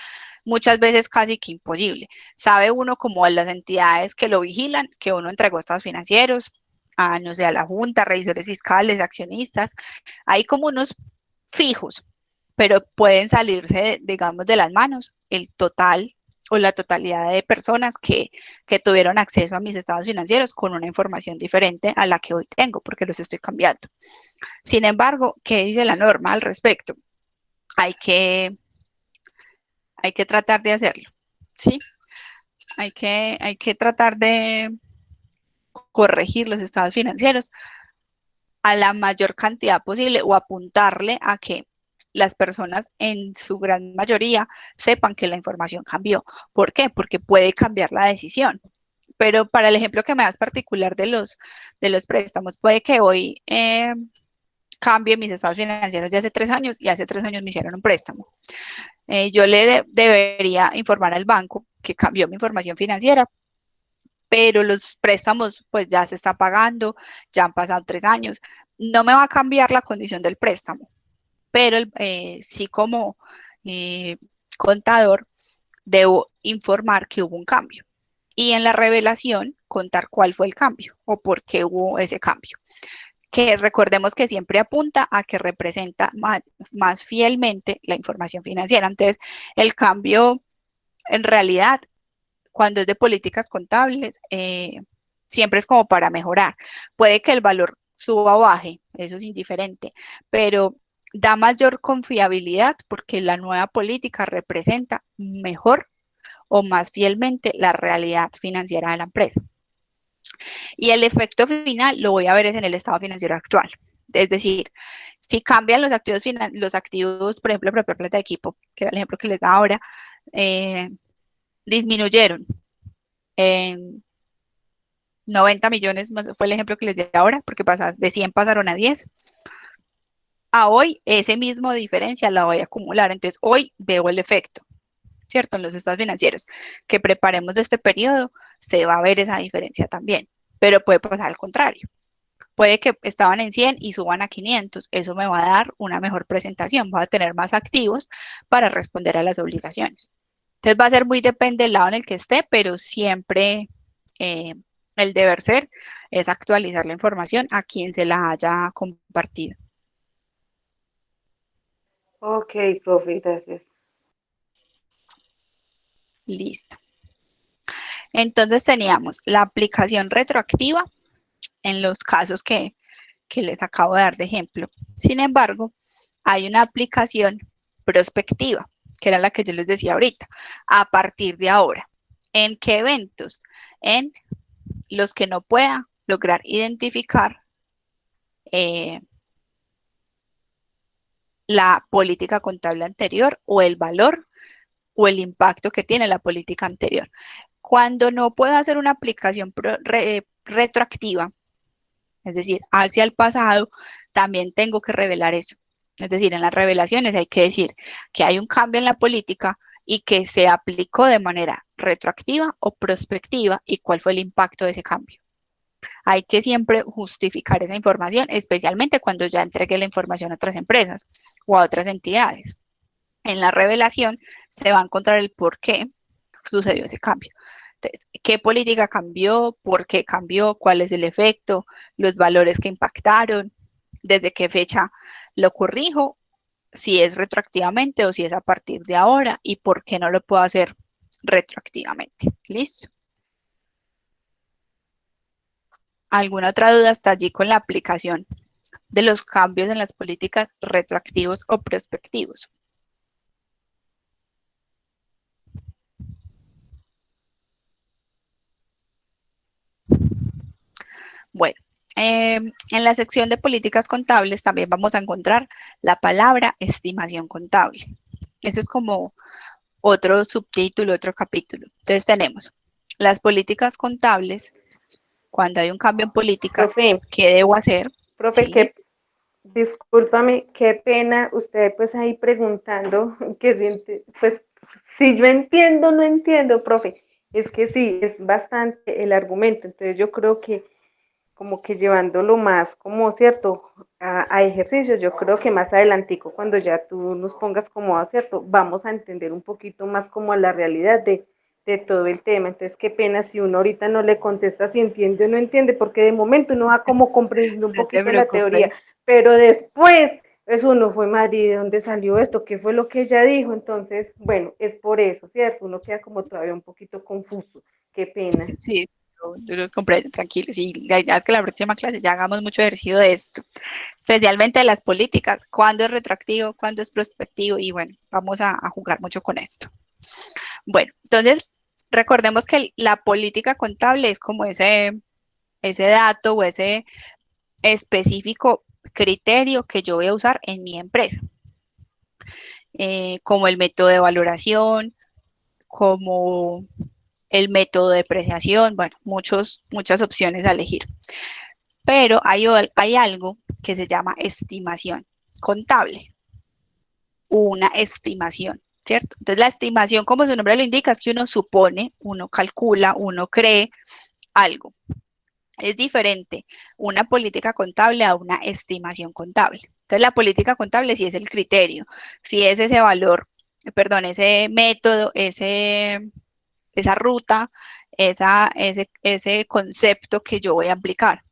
muchas veces casi que imposible. Sabe uno como a las entidades que lo vigilan, que uno entregó estados financieros, a, no sé, a la junta, revisores fiscales, accionistas, hay como unos fijos, pero pueden salirse, digamos, de las manos el total o la totalidad de personas que tuvieron acceso a mis estados financieros con una información diferente a la que hoy tengo, porque los estoy cambiando. Sin embargo, ¿qué dice la norma al respecto? Hay que tratar de hacerlo, ¿sí? Hay que tratar de corregir los estados financieros a la mayor cantidad posible o apuntarle a que las personas en su gran mayoría sepan que la información cambió. ¿Por qué? Porque puede cambiar la decisión. Pero para el ejemplo que me das particular de los préstamos, puede que hoy cambie mis estados financieros de hace 3 años y hace 3 años me hicieron un préstamo. Yo debería informar al banco que cambió mi información financiera, pero los préstamos pues ya se está pagando, ya han pasado 3 años. No me va a cambiar la condición del préstamo, pero sí como eh, contador debo informar que hubo un cambio. Y en la revelación contar cuál fue el cambio o por qué hubo ese cambio. Que recordemos que siempre apunta a que representa más fielmente la información financiera. Entonces, el cambio en realidad, cuando es de políticas contables, siempre es como para mejorar. Puede que el valor suba o baje, eso es indiferente, pero da mayor confiabilidad porque la nueva política representa mejor o más fielmente la realidad financiera de la empresa. Y el efecto final lo voy a ver es en el estado financiero actual. Es decir, si cambian los activos, por ejemplo, propia plata de equipo, que era el ejemplo que les da ahora, disminuyeron en 90 millones, más fue el ejemplo que les di ahora, porque de 100 pasaron a 10. A hoy, ese mismo diferencia la voy a acumular. Entonces, hoy veo el efecto, ¿cierto? En los estados financieros que preparemos de este periodo, se va a ver esa diferencia también. Pero puede pasar al contrario. Puede que estaban en 100 y suban a 500. Eso me va a dar una mejor presentación. Voy a tener más activos para responder a las obligaciones. Entonces va a ser muy depende del lado en el que esté, pero siempre el deber ser es actualizar la información a quien se la haya compartido. Ok, profe, gracias. Listo. Entonces teníamos la aplicación retroactiva en los casos que les acabo de dar de ejemplo. Sin embargo, hay una aplicación prospectiva, que era la que yo les decía ahorita, a partir de ahora. ¿En qué eventos? En los que no pueda lograr identificar la política contable anterior o el valor o el impacto que tiene la política anterior. Cuando no puedo hacer una aplicación retroactiva, es decir, hacia el pasado, también tengo que revelar eso. Es decir, en las revelaciones hay que decir que hay un cambio en la política y que se aplicó de manera retroactiva o prospectiva y cuál fue el impacto de ese cambio. Hay que siempre justificar esa información, especialmente cuando ya entregué la información a otras empresas o a otras entidades. En la revelación se va a encontrar el por qué sucedió ese cambio. Entonces, ¿qué política cambió? ¿Por qué cambió? ¿Cuál es el efecto? ¿Los valores que impactaron? ¿Desde qué fecha lo corrijo? Si es retroactivamente o si es a partir de ahora y por qué no lo puedo hacer retroactivamente. ¿Listo? ¿Alguna otra duda hasta allí con la aplicación de los cambios en las políticas retroactivos o prospectivos? Bueno, en la sección de políticas contables también vamos a encontrar la palabra estimación contable. Eso es como otro subtítulo, otro capítulo. Entonces tenemos las políticas contables, cuando hay un cambio en políticas, Profe, ¿qué debo hacer? profe, Sí, discúlpame, qué pena usted pues ahí preguntando que siente, pues si yo entiendo, no entiendo, profe, es que sí, es bastante el argumento, entonces yo creo que como que llevándolo más como cierto a ejercicios, yo creo que más adelantico cuando ya tú nos pongas como cierto, vamos a entender un poquito más como la realidad de todo el tema, entonces qué pena si uno ahorita no le contesta si entiende o no entiende, porque de momento uno va como comprendiendo un no te poquito la teoría, preocupes. pero después Pues uno fue Madrid, ¿de dónde salió esto? ¿Qué fue lo que ella dijo? Entonces, bueno, es por eso, ¿cierto? Uno queda como todavía un poquito confuso. Qué pena. Sí, yo los comprendo, tranquilos. Y la idea es que la próxima clase ya hagamos mucho ejercicio de esto, especialmente de las políticas, cuándo es retroactivo, cuándo es prospectivo, y bueno, vamos a jugar mucho con esto. Bueno, entonces, recordemos que la política contable es como ese dato o ese específico criterio que yo voy a usar en mi empresa, como el método de valoración, como el método de depreciación, bueno, muchas opciones a elegir. Pero hay algo que se llama estimación contable, una estimación, ¿cierto? Entonces, la estimación, como su nombre lo indica, es que uno supone, uno calcula, uno cree algo. Es diferente una política contable a una estimación contable. Entonces, la política contable sí es el criterio, sí es ese valor, perdón, ese método, esa ruta, ese concepto que yo voy a aplicar.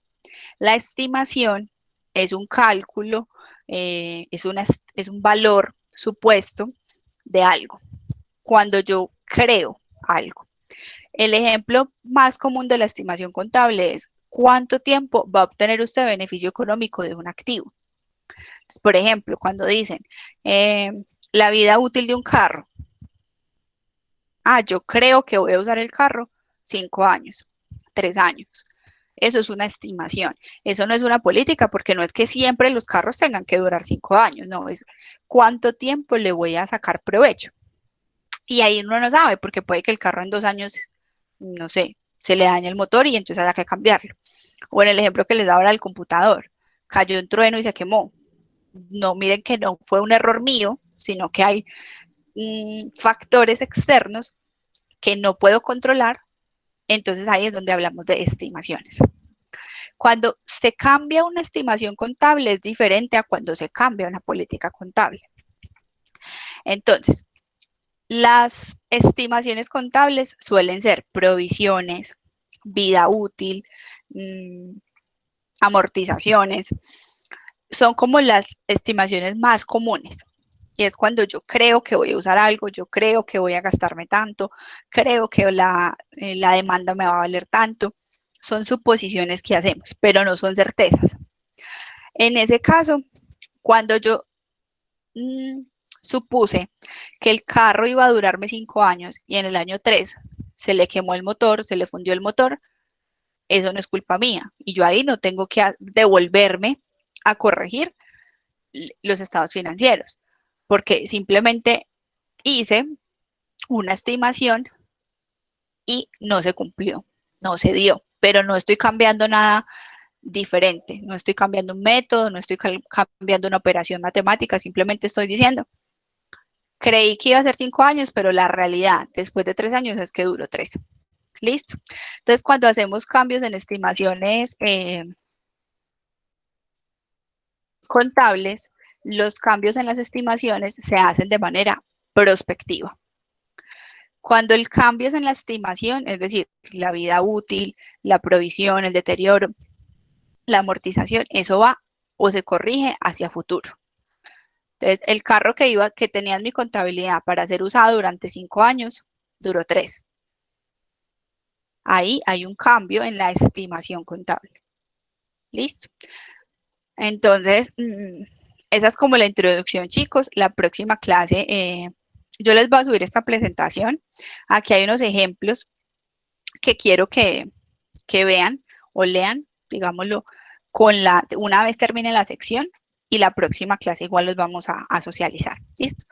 La estimación es un cálculo, es un valor supuesto de algo, cuando yo creo algo. El ejemplo más común de la estimación contable es cuánto tiempo va a obtener usted beneficio económico de un activo. Entonces, por ejemplo, cuando dicen la vida útil de un carro, yo creo que voy a usar el carro 5 años, 3 años. Eso es una estimación. Eso no es una política, porque no es que siempre los carros tengan que durar 5 años, no, es cuánto tiempo le voy a sacar provecho. Y ahí uno no sabe, porque puede que el carro en 2 años, no sé, se le dañe el motor y entonces haya que cambiarlo. O en el ejemplo que les daba ahora del computador, cayó un trueno y se quemó. No, miren que no fue un error mío, sino que hay factores externos que no puedo controlar, entonces ahí es donde hablamos de estimaciones. Cuando se cambia una estimación contable es diferente a cuando se cambia una política contable. Entonces, las estimaciones contables suelen ser provisiones, vida útil, amortizaciones. Son como las estimaciones más comunes. Y es cuando yo creo que voy a usar algo, yo creo que voy a gastarme tanto, creo que la demanda me va a valer tanto. Son suposiciones que hacemos, pero no son certezas. En ese caso, cuando yo supuse que el carro iba a durarme 5 años y en el año 3 se le quemó el motor, se le fundió el motor, eso no es culpa mía. Y yo ahí no tengo que devolverme a corregir los estados financieros, porque simplemente hice una estimación y no se cumplió, no se dio, pero no estoy cambiando nada diferente, no estoy cambiando un método, no estoy cambiando una operación matemática, simplemente estoy diciendo, creí que iba a ser 5 años, pero la realidad después de 3 años es que duró 3. Listo. Entonces, cuando hacemos cambios en estimaciones contables, los cambios en las estimaciones se hacen de manera prospectiva. Cuando el cambio es en la estimación, es decir, la vida útil, la provisión, el deterioro, la amortización, eso va o se corrige hacia futuro. Entonces, el carro que tenía en mi contabilidad para ser usado durante 5 años, duró 3. Ahí hay un cambio en la estimación contable. ¿Listo? Entonces, esa es como la introducción, chicos. La próxima clase, yo les voy a subir esta presentación. Aquí hay unos ejemplos que quiero que vean o lean, digámoslo, una vez termine la sección y la próxima clase igual los vamos a socializar. ¿Listo?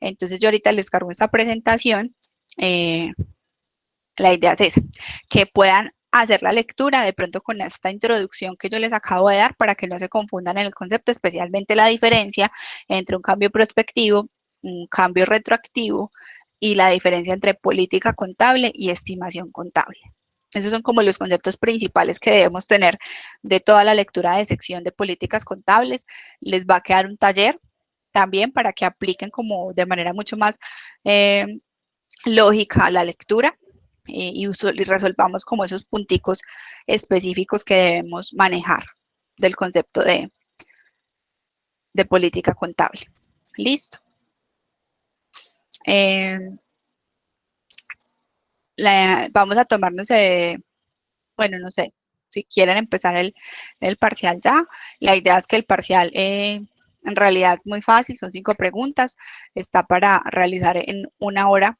Entonces, yo ahorita les cargo esta presentación. La idea es esa, que puedan hacer la lectura de pronto con esta introducción que yo les acabo de dar para que no se confundan en el concepto, especialmente la diferencia entre un cambio prospectivo, un cambio retroactivo y la diferencia entre política contable y estimación contable. Esos son como los conceptos principales que debemos tener de toda la lectura de sección de políticas contables. Les va a quedar un taller también para que apliquen como de manera mucho más lógica la lectura. Y resolvamos como esos punticos específicos que debemos manejar del concepto de política contable. Listo. Vamos a tomarnos, bueno, no sé, si quieren empezar el parcial ya. La idea es que el parcial en realidad es muy fácil, son 5 preguntas, está para realizar en 1 hora,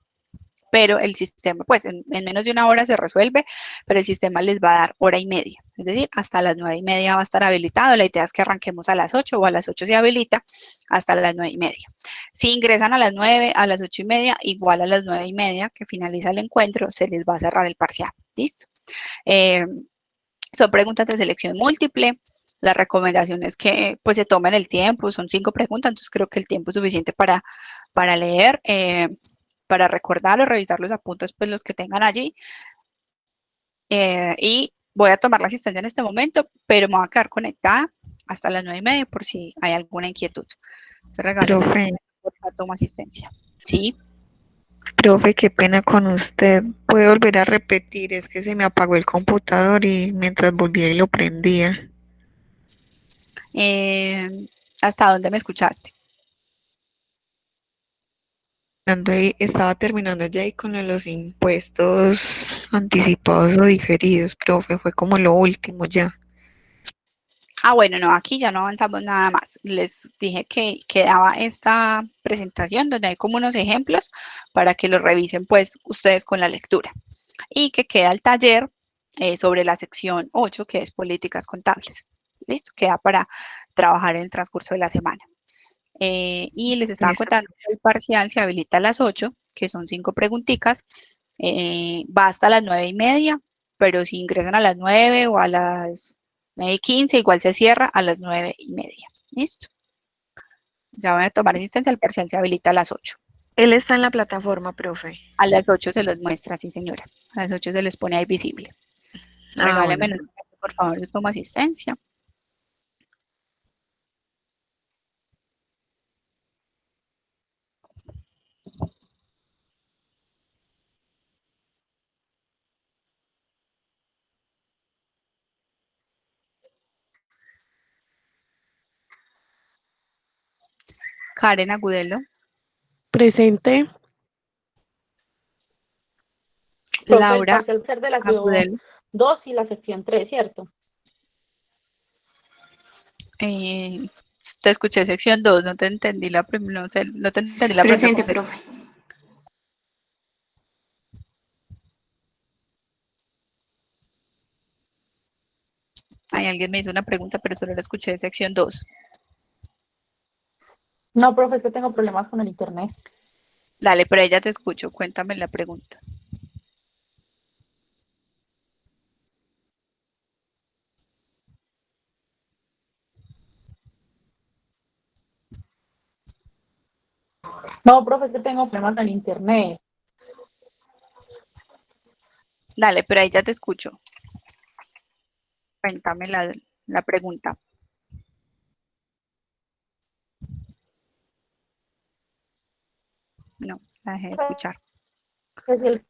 pero el sistema, pues en menos de 1 hora se resuelve, pero el sistema les va a dar 1 hora y media, es decir, hasta las 9:30 va a estar habilitado. La idea es que arranquemos a las 8 o a las 8 se habilita hasta las 9:30. Si ingresan a las 9, a las 8:30, igual a las 9:30 que finaliza el encuentro, se les va a cerrar el parcial. ¿Listo? Son preguntas de selección múltiple. La recomendación es que pues se tomen el tiempo, son 5 preguntas, entonces creo que el tiempo es suficiente para leer, para recordar o revisar los apuntes, pues los que tengan allí. Y voy a tomar la asistencia en este momento, pero me voy a quedar conectada hasta las 9:30 por si hay alguna inquietud. Regáleme un Profe, momento, por favor, tomo asistencia. Sí. profe, qué pena con usted. ¿Puede volver a repetir? Es que se me apagó el computador y mientras volvía y lo prendía. ¿Hasta dónde me escuchaste? Estaba terminando ya ahí con lo de los impuestos anticipados o diferidos, profe. Fue como lo último ya. Ah, bueno, no, aquí ya no avanzamos nada más. Les dije que quedaba esta presentación donde hay como unos ejemplos para que lo revisen pues ustedes con la lectura. Y que queda el taller sobre la sección 8, que es políticas contables. Listo, queda para trabajar en el transcurso de la semana. Y les estaba Listo. contando que el parcial se habilita a las 8, que son 5 preguntitas. Va hasta las 9:30, pero si ingresan a las 9 o a las 9:15, igual se cierra a las 9:30. ¿Listo? Ya voy a tomar asistencia, el parcial se habilita a las 8. Él está en la plataforma, profe. A las 8 se los muestra, sí señora. A las 8 se les pone ahí visible. Ah, bueno. Regáleme un momento, por favor, yo tomo asistencia. Karen Agudelo. Presente. Profe, el Laura parcial ser de la sección Agudelo. 2 y la sección 3, ¿cierto? Te escuché sección 2, no te entendí la primera, no, sé, no te entendí la pregunta. Presente, profe. Ay, alguien me hizo una pregunta, pero solo la escuché de sección 2. No, profe, es que tengo problemas con el internet. Dale, pero ella te escucho, cuéntame la pregunta. No, profe, es que tengo problemas con el internet. Dale, pero ahí ya te escucho. Cuéntame la pregunta. No, la dejé de escuchar. Es el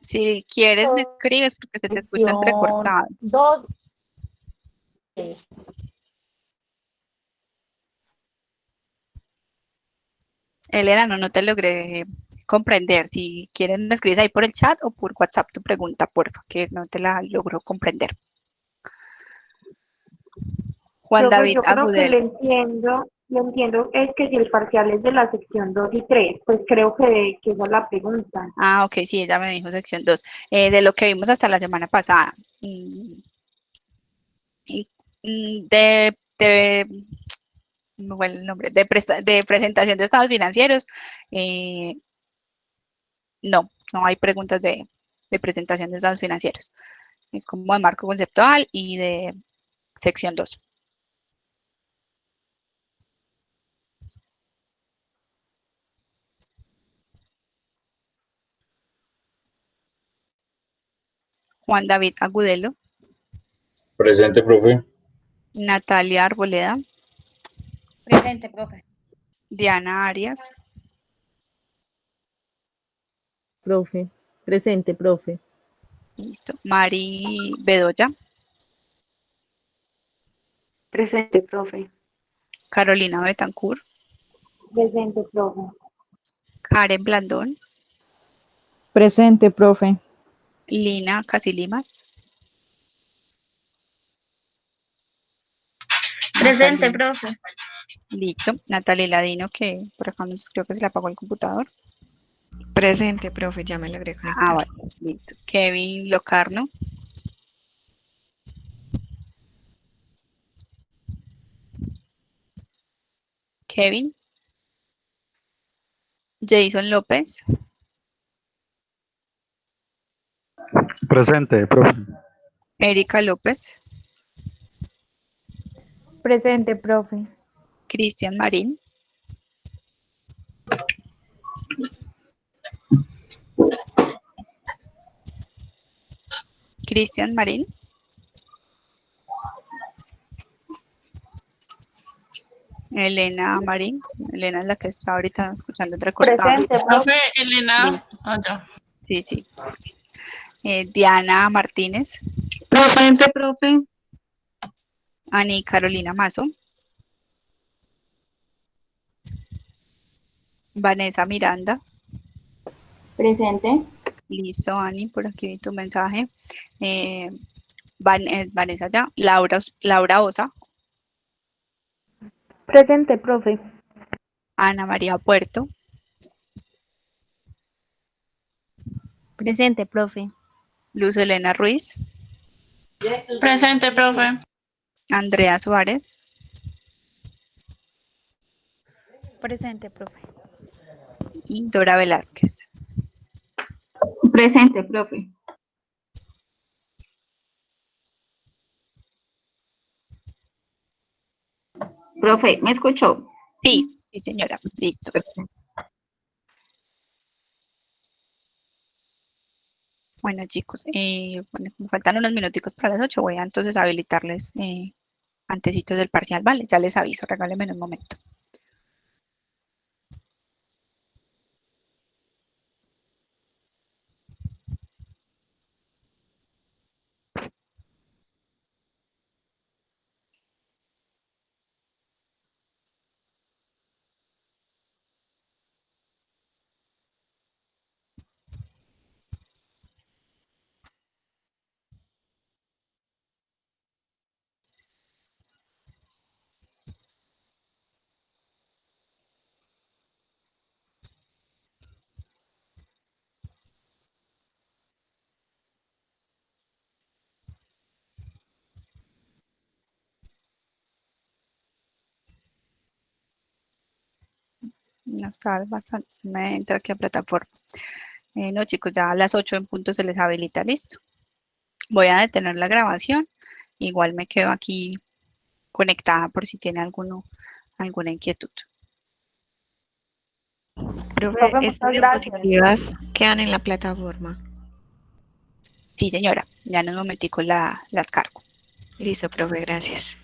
Si quieres me escribes porque se te escucha sección entrecortado. 2. Elena, no te logré comprender. Si quieres me escribes ahí por el chat o por WhatsApp tu pregunta, porfa, que no te la logro comprender. Juan Profe, David yo creo que Agudelo. le entiendo, es que si el parcial es de la sección 2 y 3, pues creo que esa es la pregunta. Ah, ok, sí, ella me dijo sección 2. De lo que vimos hasta la semana pasada. Me fue el nombre, de presentación de estados financieros. No hay preguntas de presentación de estados financieros. Es como de marco conceptual y de sección 2. Juan David Agudelo. Presente, profe. Natalia Arboleda. Presente, profe. Diana Arias. Profe. Presente, profe. Listo. Mari Bedoya. Presente, profe. Carolina Betancourt, Presente, profe. Karen Blandón, Presente, profe. Lina Casilimas, Presente, Natalie, profe. listo, Natalie Ladino, que por acá creo que se le apagó el computador. Presente, profe, ya me logré Ah, conectar. bueno, listo. Kevin Locarno, Kevin, Jason López, Presente, profe. Erika López, Presente, profe. Cristian Marín, Cristian Marín, Elena Marín, Elena es la que está ahorita escuchando entrecortada. Presente, profe. Profe, Elena. Listo. Ya. Sí, sí. Diana Martínez, Presente, profe. Ani Carolina Mazo, Vanessa Miranda, Presente. listo, Ani, por aquí vi tu mensaje. Vanessa ya, Laura Osa, Presente, profe. Ana María Puerto, Presente, profe. Luz Elena Ruiz, Presente, profe. Andrea Suárez, Presente, profe. y Dora Velázquez. Presente, profe. Profe, ¿me escuchó? Sí, sí, señora, listo. Bueno, chicos, bueno, me faltan unos minuticos para las 8. Voy a entonces habilitarles antecitos del parcial, ¿vale? Ya les aviso, regálenme un momento. No está bastante, me entra aquí a plataforma. No, chicos, ya a las 8 en punto se les habilita, listo. Voy a detener la grabación. Igual me quedo aquí conectada por si tiene alguna inquietud. Profe, Profe, estas muchas gracias. diapositivas quedan en la plataforma. Sí, señora, ya en un momentico las cargo. Listo, profe, gracias.